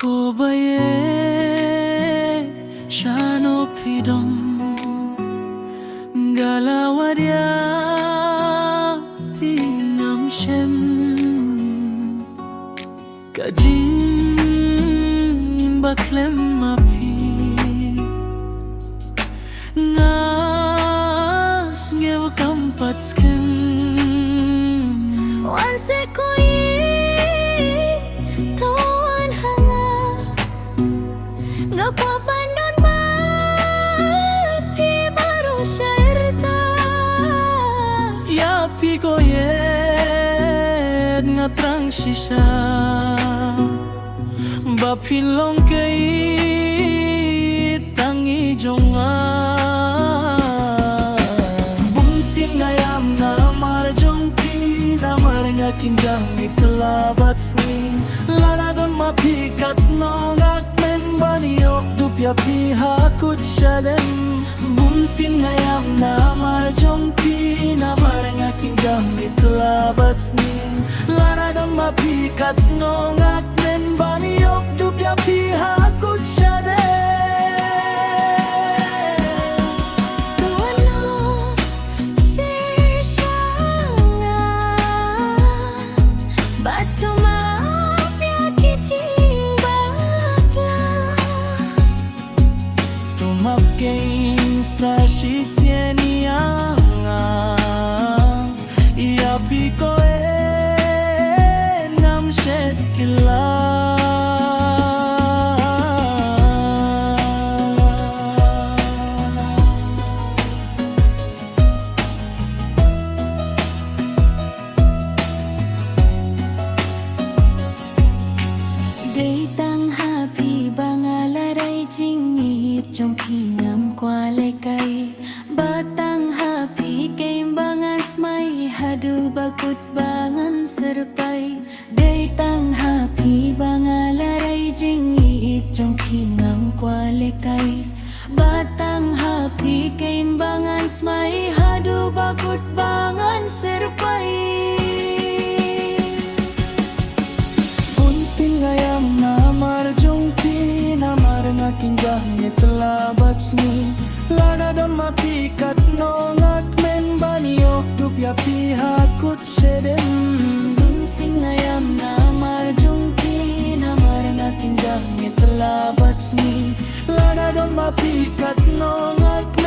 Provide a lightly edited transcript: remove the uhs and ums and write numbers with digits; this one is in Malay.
Ko baye shano pidom galawadia pingam shem kajin baklem api ngas ngew kampat skem Once koi tawan hanga ngapa bandon pi baru syairta ya pi goyet ngatrang shisha bapilong kay tangi jonga bungsin ngayam namar jong namar ngakin jami telabat sni laradon mapikat nongak men baniok dupya pihakut syadem bungsin ngayam namar jong namar ngakin jami telabat sni laradon mapikat nongak men baniok dupya pihakut syadem sa sien ia piko nam shed kila Datang happy bangalaray jingit jong pinam kwale kay batang happy kay bangas may hadu bakut bangan serpai Datang happy bangalaray jingit jong pinam kwale kay batang happy kay bangas may hadu bakut bangan serpai ngayam namar jong namar ngakin jahnya telabat sni lada don mapikat nongak men baniok dupya pihakut sedem Bunsing ngayam namar jong namar ngakin jahnya telabat sni lada don mapikat nongak